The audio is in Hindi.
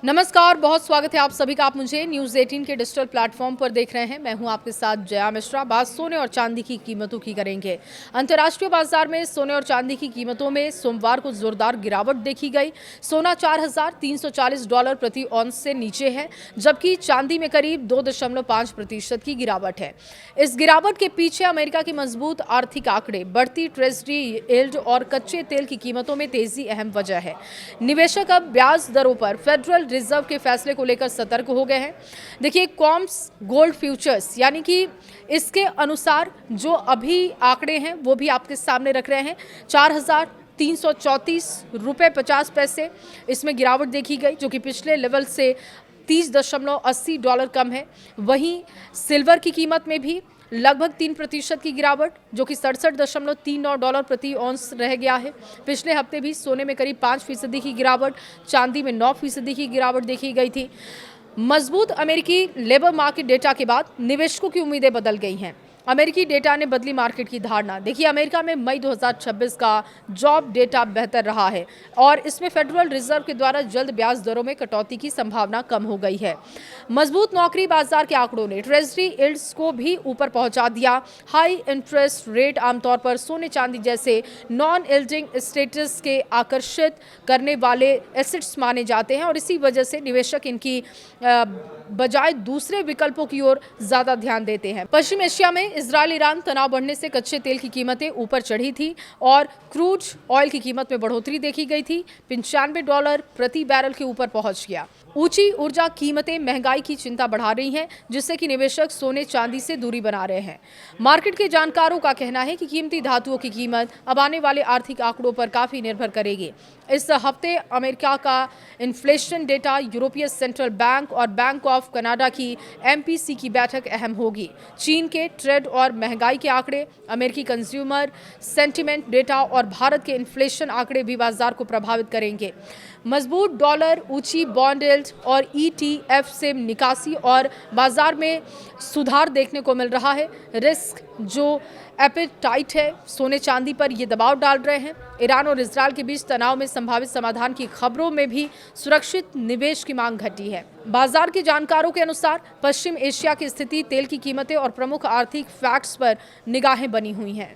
नमस्कार, बहुत स्वागत है आप सभी का। आप मुझे न्यूज़ 18 के डिजिटल प्लेटफॉर्म पर देख रहे हैं। मैं हूं आपके साथ जया मिश्रा। बात सोने और चांदी की कीमतों की करेंगे। अंतर्राष्ट्रीय बाजार में सोने और चांदी की कीमतों में सोमवार को जोरदार गिरावट देखी गई। सोना $4,340 प्रति औंस से नीचे है, जबकि चांदी में करीब 2.5% की गिरावट है। इस गिरावट के पीछे अमेरिका की मजबूत आर्थिक आंकड़े, बढ़ती ट्रेजरी यील्ड और कच्चे तेल की कीमतों में तेजी अहम वजह है। निवेशक अब ब्याज दरों पर फेडरल रिजर्व के फैसले को लेकर सतर्क हो गए हैं। देखिए, कॉम्स गोल्ड फ्यूचर्स यानी कि इसके अनुसार जो अभी आंकड़े हैं वो भी आपके सामने रख रहे हैं। $4,334.50 इसमें गिरावट देखी गई, जो कि पिछले लेवल से $30.80 कम है। वहीं सिल्वर की कीमत में भी लगभग 3% की गिरावट, जो कि $67.39 प्रति औंस रह गया है। पिछले हफ्ते भी सोने में करीब 5% की गिरावट, चांदी में 9% की गिरावट देखी गई थी। मजबूत अमेरिकी लेबर मार्केट डेटा के बाद निवेशकों की उम्मीदें बदल गई हैं। अमेरिकी डेटा ने बदली मार्केट की धारणा। देखिए, अमेरिका में मई 2026 का जॉब डेटा बेहतर रहा है और इसमें फेडरल रिजर्व के द्वारा जल्द ब्याज दरों में कटौती की संभावना कम हो गई है। मजबूत नौकरी बाजार के आंकड़ों ने ट्रेजरी यील्ड्स को भी ऊपर पहुंचा दिया। हाई इंटरेस्ट रेट आमतौर पर सोने चांदी जैसे नॉन यील्डिंग स्टेटस के आकर्षित करने वाले एसेट्स माने जाते हैं और इसी वजह से निवेशक इनकी बजाय दूसरे विकल्पों की ओर ज्यादा ध्यान देते हैं। पश्चिम एशिया में इजराइल ईरान तनाव बढ़ने से कच्चे तेल की कीमतें ऊपर चढ़ी थी और क्रूड ऑयल की कीमत में बढ़ोतरी देखी गई थी। $95 प्रति बैरल के ऊपर पहुंच गया। ऊंची ऊर्जा कीमतें महंगाई की चिंता बढ़ा रही हैं, जिससे कि निवेशक सोने चांदी से दूरी बना रहे हैं। मार्केट के जानकारों का कहना है कि कीमती धातुओं की कीमत अब आने वाले आर्थिक आंकड़ों पर काफी निर्भर करेगी। इस हफ्ते अमेरिका का इन्फ्लेशन डेटा, यूरोपीय सेंट्रल बैंक और बैंक ऑफ कनाडा की MPC की बैठक अहम होगी। चीन के ट्रेड और महंगाई के आंकड़े, अमेरिकी कंज्यूमर सेंटिमेंट डेटा और भारत के इन्फ्लेशन आंकड़े भी बाजार को प्रभावित करेंगे। मजबूत डॉलर, ऊंची बॉन्ड यील्ड और ETF से निकासी और बाजार में सुधार देखने को मिल रहा है। रिस्क जो एपेटाइट है सोने चांदी पर ये दबाव डाल रहे हैं। ईरान और इजराइल के बीच तनाव में संभावित समाधान की खबरों में भी सुरक्षित निवेश की मांग घटी है। बाजार के जानकारों के अनुसार पश्चिम एशिया की स्थिति, तेल की कीमतें और प्रमुख आर्थिक फैक्ट्स पर निगाहें बनी हुई हैं।